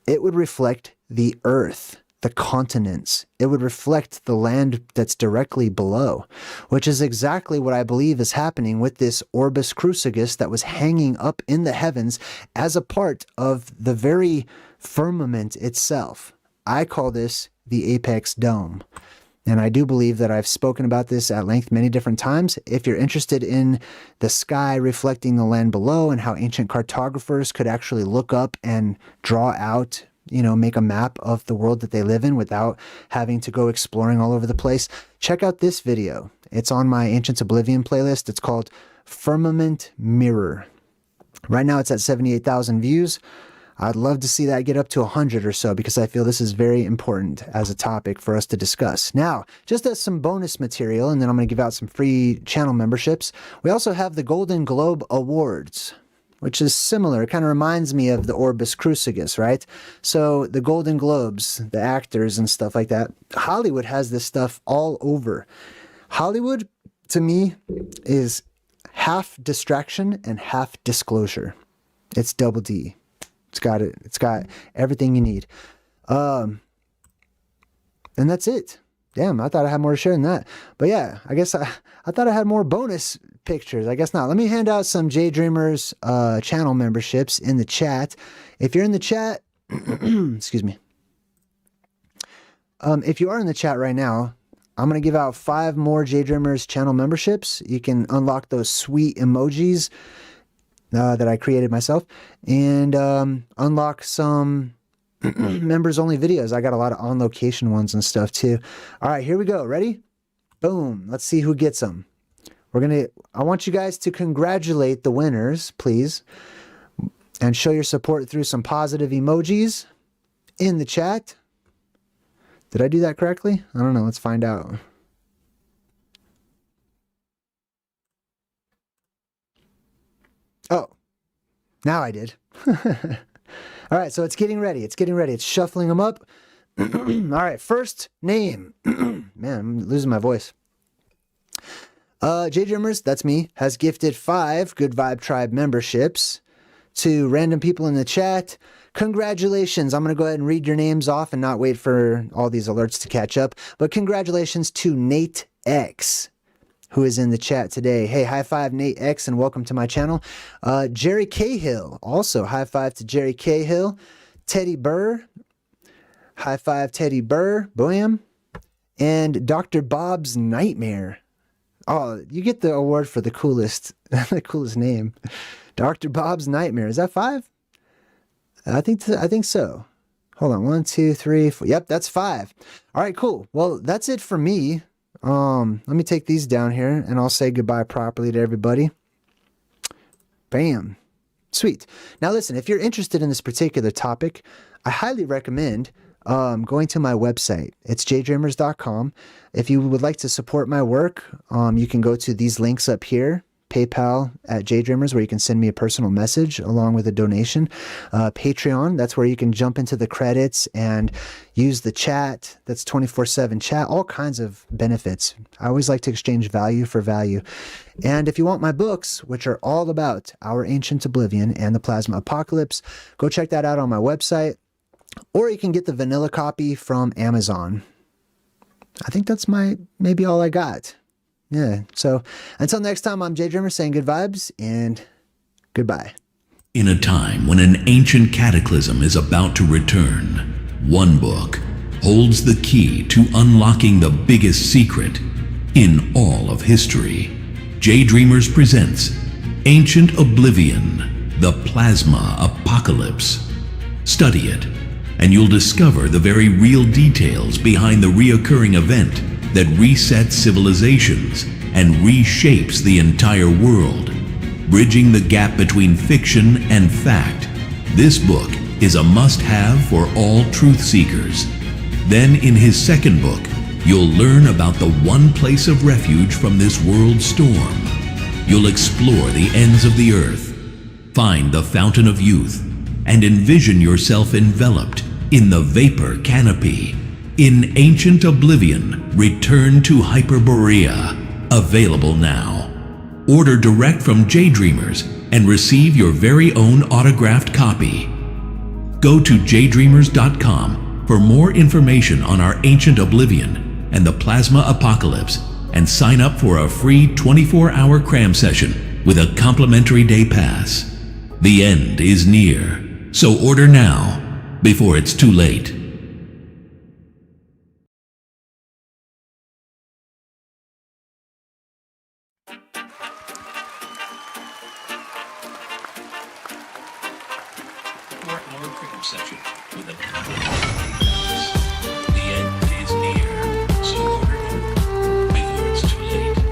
it would reflect the earth, the continents. It would reflect the land that's directly below, which is exactly what I believe is happening with this orbis cruciger that was hanging up in the heavens as a part of the very firmament itself. I call this the apex dome. And I do believe that I've spoken about this at length many different times. If you're interested in the sky reflecting the land below and how ancient cartographers could actually look up and draw out, make a map of the world that they live in without having to go exploring all over the place, check out this video. It's on my Ancient Oblivion playlist. It's called Firmament Mirror. Right now it's at 78,000 views. I'd love to see that get up to 100 or so, because I feel this is very important as a topic for us to discuss. Now, just as some bonus material, and then I'm going to give out some free channel memberships, we also have the Golden Globe Awards, which is similar. It kind of reminds me of the Orbis Cruciger, right? So the Golden Globes, the actors and stuff like that, Hollywood has this stuff all over. Hollywood, to me, is half distraction and half disclosure. It's double D. It's got it. It's got everything you need. And that's it. Damn, I thought I had more to share than that. But yeah, I guess I thought I had more bonus pictures. I guess not. Let me hand out some JayDreamerZ channel memberships in the chat. If you're in the chat, excuse me. if you are in the chat right now, I'm going to give out 5 more JayDreamerZ channel memberships. You can unlock those sweet emojis that I created myself, and unlock some members only videos. I got a lot of on location ones and stuff too. All right, here we go. Ready? Boom. Let's see who gets them. I want you guys to congratulate the winners, please, and show your support through some positive emojis in the chat. Did I do that correctly? I don't know. Let's find out. Oh, now I did. All right, so it's getting ready. It's getting ready. It's shuffling them up. All right, first name. Man, I'm losing my voice. JayDreamerZ, that's me, has gifted 5 Good Vibe Tribe memberships to random people in the chat. Congratulations. I'm going to go ahead and read your names off and not wait for all these alerts to catch up. But congratulations to Nate X, who is in the chat today. Hey, high five, Nate X, and welcome to my channel. Jerry Cahill, also high five to Jerry Cahill. Teddy Burr, high five, Teddy Burr, boom. And Dr. Bob's Nightmare. Oh, you get the award for the coolest, the coolest name. Dr. Bob's Nightmare. Is that 5? I think so. Hold on. 1, 2, 3, 4. Yep, that's 5. All right, cool. Well, that's it for me. Let me take these down here and I'll say goodbye properly to everybody. Bam. Sweet. Now listen, if you're interested in this particular topic, I highly recommend going to my website. It's jaydreamers.com. If you would like to support my work, you can go to these links up here. PayPal at JayDreamerZ, where you can send me a personal message along with a donation. Patreon, that's where you can jump into the credits and use the chat. That's 24/7 chat, all kinds of benefits. I always like to exchange value for value. And if you want my books, which are all about our Ancient Oblivion and the Plasma Apocalypse, go check that out on my website. Or you can get the vanilla copy from Amazon. I think that's maybe all I got. Yeah, so until next time, I'm JayDreamerZ saying good vibes and goodbye. In a time when an ancient cataclysm is about to return, one book holds the key to unlocking the biggest secret in all of history. JayDreamerZ presents Ancient Oblivion, the Plasma Apocalypse. Study it, and you'll discover the very real details behind the reoccurring event that resets civilizations and reshapes the entire world, bridging the gap between fiction and fact. This book is a must-have for all truth seekers. Then in his second book, you'll learn about the one place of refuge from this world storm. You'll explore the ends of the earth, find the fountain of youth, and envision yourself enveloped in the vapor canopy. In Ancient Oblivion, Return to Hyperborea, available now. Order direct from JayDreamerZ and receive your very own autographed copy. Go to jaydreamers.com for more information on our Ancient Oblivion and the Plasma Apocalypse, and sign up for a free 24-hour cram session with a complimentary day pass. The end is near, so order now before it's too late. Session with a the end is near, so order now before it's too late.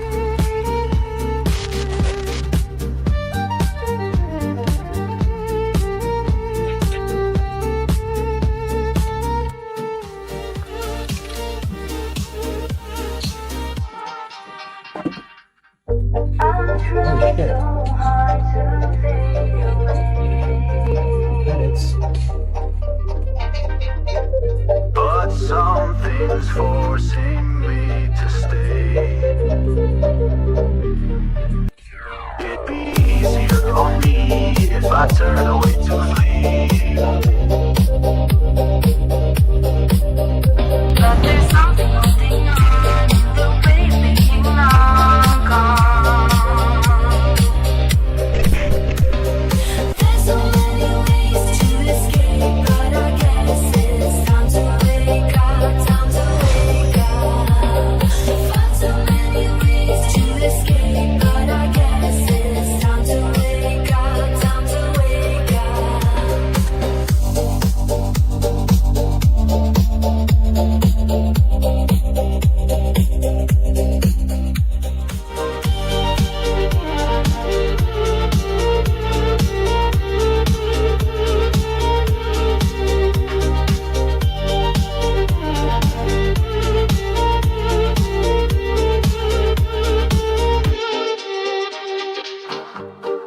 Oh shit. But something's forcing me to stay. It'd be easier on me if I turn away to flee. But there's something holding on, the way thinking long gone. There's so many ways to escape, but I guess it's time to wake up, time to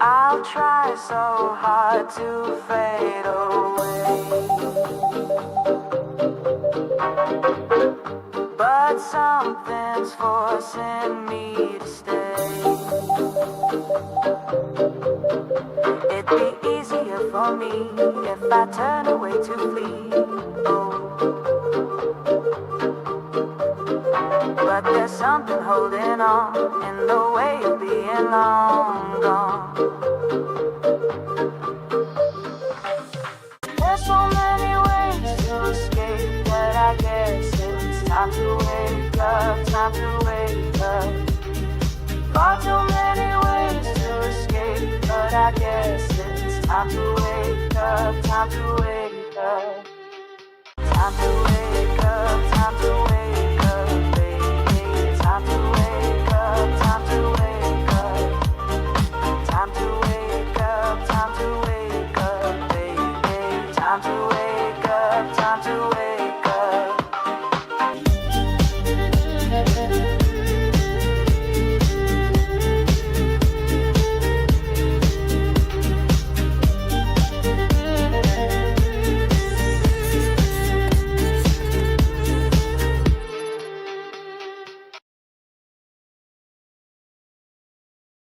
I'll try so hard to fade away, but something's forcing me to stay. It'd be easier for me if I turn away to flee. Oh. But there's something holding on in the way of being long gone. There's so many ways to escape, but I guess it's time to wake up, time to wake up. Far too many ways to escape, but I guess it's time to wake up, time to wake up, time to wake up.